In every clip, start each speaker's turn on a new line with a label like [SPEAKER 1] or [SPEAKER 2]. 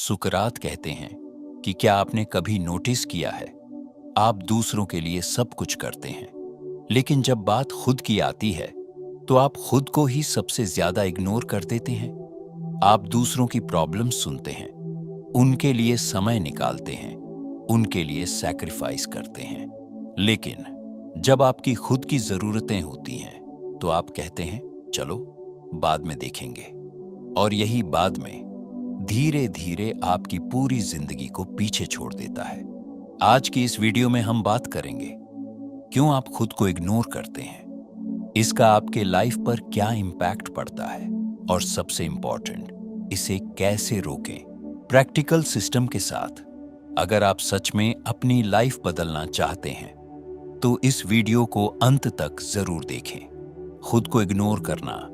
[SPEAKER 1] सुकरात कहते हैं कि क्या आपने कभी नोटिस किया है, आप दूसरों के लिए सब कुछ करते हैं, लेकिन जब बात खुद की आती है तो आप खुद को ही सबसे ज्यादा इग्नोर कर देते हैं। आप दूसरों की प्रॉब्लम्स सुनते हैं, उनके लिए समय निकालते हैं, उनके लिए सैक्रिफाइस करते हैं, लेकिन जब आपकी खुद की जरूरतें होती हैं तो आप कहते हैं चलो बाद में देखेंगे। और यही बाद में धीरे धीरे आपकी पूरी जिंदगी को पीछे छोड़ देता है। आज की इस वीडियो में हम बात करेंगे क्यों आप खुद को इग्नोर करते हैं, इसका आपके लाइफ पर क्या इम्पैक्ट पड़ता है, और सबसे इंपॉर्टेंट इसे कैसे रोकें प्रैक्टिकल सिस्टम के साथ। अगर आप सच में अपनी लाइफ बदलना चाहते हैं तो इस वीडियो को अंत तक जरूर देखें। खुद को इग्नोर करना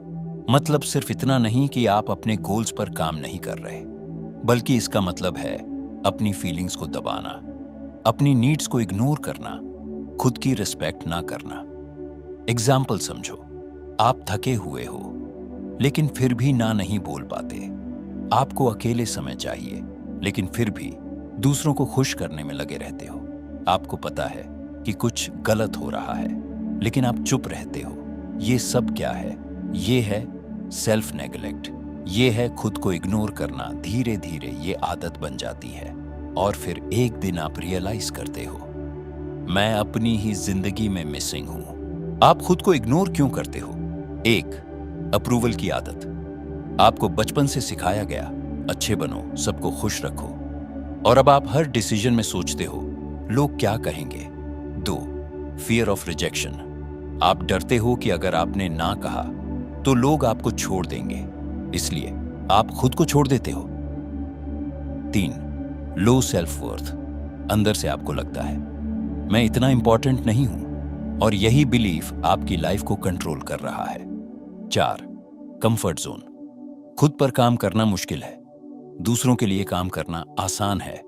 [SPEAKER 1] मतलब सिर्फ इतना नहीं कि आप अपने गोल्स पर काम नहीं कर रहे, बल्कि इसका मतलब है अपनी फीलिंग्स को दबाना, अपनी नीड्स को इग्नोर करना, खुद की रिस्पेक्ट ना करना। एग्जाम्पल समझो, आप थके हुए हो लेकिन फिर भी ना नहीं बोल पाते। आपको अकेले समय चाहिए लेकिन फिर भी दूसरों को खुश करने में लगे रहते हो। आपको पता है कि कुछ गलत हो रहा है लेकिन आप चुप रहते हो। ये सब क्या है? ये है सेल्फ नेग्लेक्ट। ये है खुद को इग्नोर करना। धीरे धीरे ये आदत बन जाती है और फिर एक दिन आप रियलाइज करते हो, मैं अपनी ही जिंदगी में मिसिंग हूं। आप खुद को इग्नोर क्यों करते हो? एक, अप्रूवल की आदत। आपको बचपन से सिखाया गया अच्छे बनो, सबको खुश रखो, और अब आप हर डिसीजन में सोचते हो लोग क्या कहेंगे। दो, फियर ऑफ रिजेक्शन। आप डरते हो कि अगर आपने ना कहा तो लोग आपको छोड़ देंगे, इसलिए आप खुद को छोड़ देते हो। तीन, लो सेल्फ वर्थ। अंदर से आपको लगता है मैं इतना इंपॉर्टेंट नहीं हूं, और यही बिलीफ आपकी लाइफ को कंट्रोल कर रहा है। चार, कंफर्ट जोन। खुद पर काम करना मुश्किल है, दूसरों के लिए काम करना आसान है,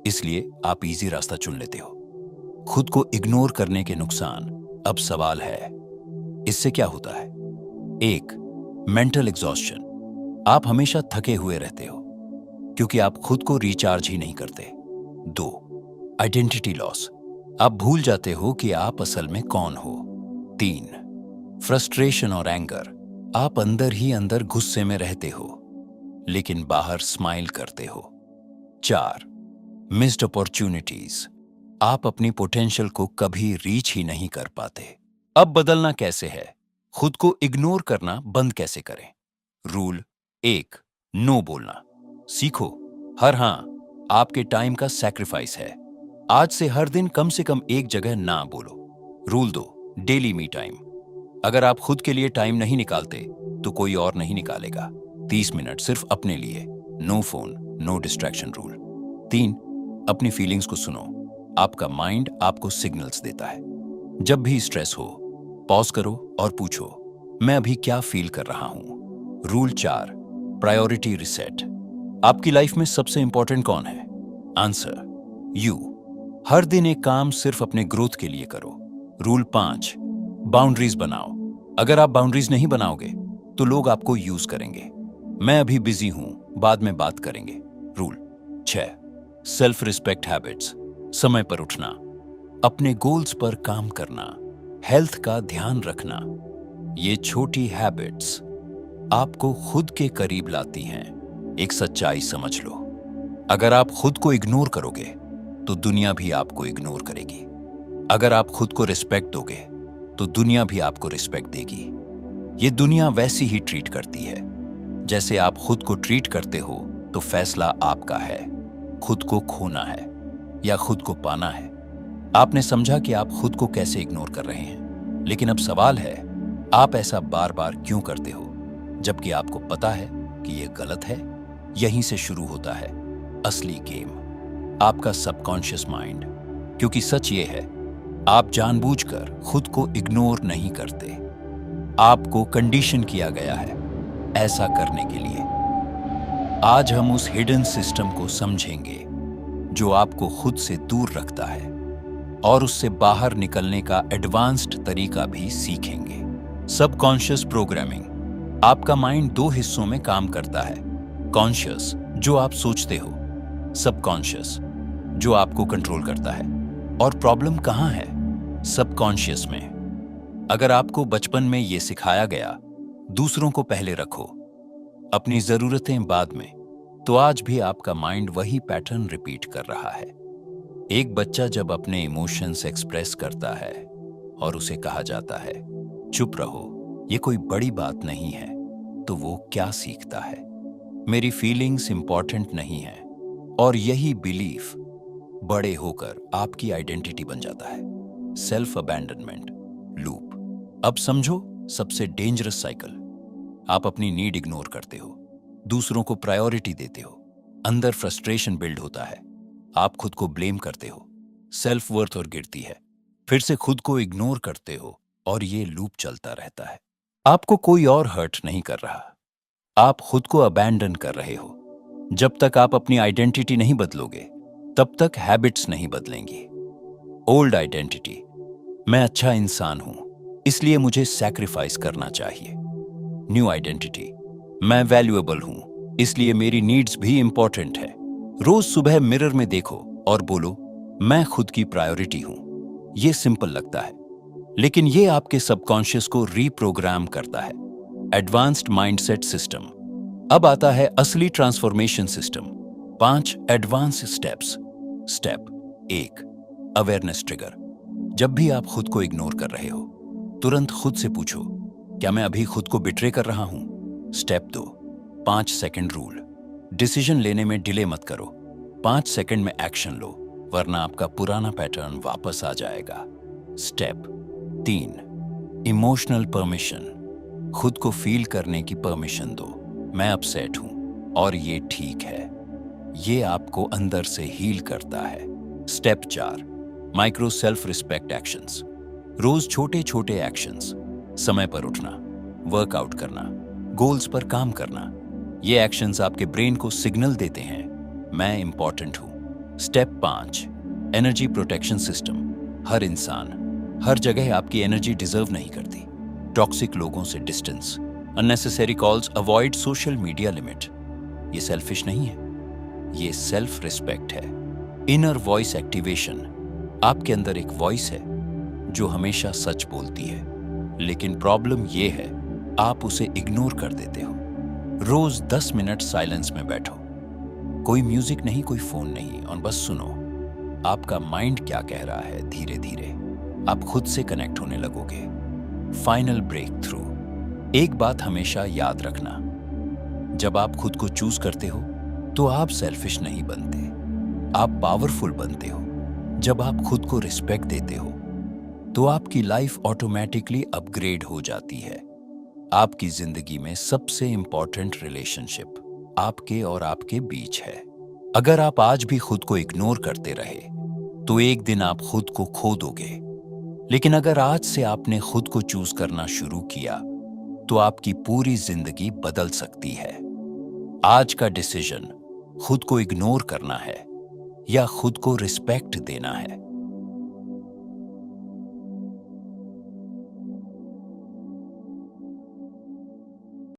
[SPEAKER 1] इसलिए आप इजी रास्ता चुन लेते हो। खुद को इग्नोर करने के नुकसान। अब सवाल है, इससे क्या होता है? एक, मेंटल एग्जॉस्शन। आप हमेशा थके हुए रहते हो क्योंकि आप खुद को रिचार्ज ही नहीं करते। दो, आइडेंटिटी लॉस। आप भूल जाते हो कि आप असल में कौन हो। तीन, फ्रस्ट्रेशन और एंगर। आप अंदर ही अंदर गुस्से में रहते हो लेकिन बाहर स्माइल करते हो। चार, मिस्ड अपॉर्चुनिटीज। आप अपनी पोटेंशियल को कभी रीच ही नहीं कर पाते। अब बदलना कैसे है? खुद को इग्नोर करना बंद कैसे करें? रूल एक, नो बोलना सीखो। हर हां आपके टाइम का सैक्रिफाइस है। आज से हर दिन कम से कम एक जगह ना बोलो। रूल दो, डेली मी टाइम। अगर आप खुद के लिए टाइम नहीं निकालते तो कोई और नहीं निकालेगा। 30 मिनट सिर्फ अपने लिए। No phone, no distraction rule. तीन, अपनी फीलिंग्स को सुनो। आपका माइंड आपको सिग्नल्स देता है। जब भी स्ट्रेस हो, पॉज करो और पूछो, मैं अभी क्या फील कर रहा हूं। रूल चार, प्रायोरिटी रिसेट। आपकी लाइफ में सबसे इंपॉर्टेंट कौन है? Answer, you. हर दिन एक काम सिर्फ अपने ग्रोथ के लिए करो। रूल पांच, बाउंड्रीज बनाओ। अगर आप बाउंड्रीज नहीं बनाओगे तो लोग आपको यूज करेंगे। मैं अभी बिजी हूं, बाद में बात करेंगे। रूल छह, सेल्फ रिस्पेक्ट हैबिट्स। समय पर उठना, अपने गोल्स पर काम करना, हेल्थ का ध्यान रखना। ये छोटी हैबिट्स आपको खुद के करीब लाती हैं। एक सच्चाई समझ लो, अगर आप खुद को इग्नोर करोगे तो दुनिया भी आपको इग्नोर करेगी। अगर आप खुद को रिस्पेक्ट दोगे तो दुनिया भी आपको रिस्पेक्ट देगी। ये दुनिया वैसी ही ट्रीट करती है जैसे आप खुद को ट्रीट करते हो। तो फैसला आपका है, खुद को खोना है या खुद को पाना है। आपने समझा कि आप खुद को कैसे इग्नोर कर रहे हैं, लेकिन अब सवाल है, आप ऐसा बार बार क्यों करते हो जबकि आपको पता है कि यह गलत है? यहीं से शुरू होता है असली गेम, आपका सबकॉन्शियस माइंड। क्योंकि सच ये है, आप जानबूझकर खुद को इग्नोर नहीं करते, आपको कंडीशन किया गया है ऐसा करने के लिए। आज हम उस हिडन सिस्टम को समझेंगे जो आपको खुद से दूर रखता है, और उससे बाहर निकलने का एडवांस्ड तरीका भी सीखेंगे। Subconscious programming. आपका माइंड दो हिस्सों में काम करता है, कॉन्शियस जो आप सोचते हो, सबकॉन्शियस, जो आपको कंट्रोल करता है। और प्रॉब्लम कहाँ है? सबकॉन्शियस में। अगर आपको बचपन में ये सिखाया गया, दूसरों को पहले रखो, अपनी जरूरतें बाद में, तो आज भी आपका माइंड वही पैटर्न रिपीट कर रहा है। एक बच्चा जब अपने इमोशंस एक्सप्रेस करता है और उसे कहा जाता है चुप रहो, ये कोई बड़ी बात नहीं है, तो वो क्या सीखता है? मेरी फीलिंग्स इंपॉर्टेंट नहीं है। और यही बिलीफ बड़े होकर आपकी आइडेंटिटी बन जाता है। Self abandonment loop. अब समझो सबसे डेंजरस साइकिल। आप अपनी नीड इग्नोर करते हो, दूसरों को प्रायोरिटी देते हो, अंदर फ्रस्ट्रेशन बिल्ड होता है, आप खुद को ब्लेम करते हो, सेल्फ वर्थ और गिरती है, फिर से खुद को इग्नोर करते हो और ये लूप चलता रहता है। आपको कोई और हर्ट नहीं कर रहा, आप खुद को अबैंडन कर रहे हो। जब तक आप अपनी आइडेंटिटी नहीं बदलोगे, तब तक हैबिट्स नहीं बदलेंगी। ओल्ड आइडेंटिटी, मैं अच्छा इंसान हूं, इसलिए मुझे सैक्रिफाइस करना चाहिए। न्यू आइडेंटिटी, मैं वैल्यूएबल हूं, इसलिए मेरी नीड्स भी इंपॉर्टेंट है। रोज सुबह मिरर में देखो और बोलो मैं खुद की प्रायोरिटी हूं। ये सिंपल लगता है, लेकिन ये आपके सबकॉन्शियस को रीप्रोग्राम करता है। Advanced mindset system. अब आता है असली transformation system. 5 advance steps. Step 1, awareness trigger. जब भी आप खुद को इग्नोर कर रहे हो, तुरंत खुद से पूछो, क्या मैं अभी खुद को बिट्रे कर रहा हूं? Step 2, 5 second rule. डिसीजन लेने में डिले मत करो, 5 सेकंड में एक्शन लो, वरना आपका पुराना पैटर्न वापस आ जाएगा। Step 3, emotional permission. खुद को फील करने की परमिशन दो, मैं अपसेट हूं और ये ठीक है। ये आपको अंदर से हील करता है। Step 4, micro self respect actions. रोज छोटे छोटे एक्शंस, समय पर उठना, वर्कआउट करना, गोल्स पर काम करना, ये एक्शंस आपके ब्रेन को सिग्नल देते हैं मैं इंपॉर्टेंट हूं। Step 5, energy protection system. हर इंसान हर जगह आपकी एनर्जी डिजर्व नहीं करती। टॉक्सिक लोगों से distance, unnecessary calls avoid, social media limit. ये सेल्फिश नहीं है, ये सेल्फ रिस्पेक्ट है। Inner voice activation. आपके अंदर एक वॉइस है जो हमेशा सच बोलती है, लेकिन प्रॉब्लम ये है आप उसे इग्नोर कर देते हो। रोज 10 मिनट साइलेंस में बैठो, कोई म्यूजिक नहीं, कोई फोन नहीं, और बस सुनो आपका माइंड क्या कह रहा है। धीरे धीरे आप खुद से कनेक्ट होने लगोगे। Final breakthrough. एक बात हमेशा याद रखना, जब आप खुद को चूज करते हो तो आप सेल्फिश नहीं बनते, आप पावरफुल बनते हो। जब आप खुद को रिस्पेक्ट देते हो तो आपकी लाइफ ऑटोमेटिकली अपग्रेड हो जाती है। आपकी जिंदगी में सबसे इंपॉर्टेंट रिलेशनशिप आपके और आपके बीच है। अगर आप आज भी खुद को इग्नोर करते रहे तो एक दिन आप खुद को खो दोगे, लेकिन अगर आज से आपने खुद को चूज करना शुरू किया तो आपकी पूरी जिंदगी बदल सकती है। आज का डिसीजन खुद को इग्नोर करना है या खुद को रिस्पेक्ट देना है।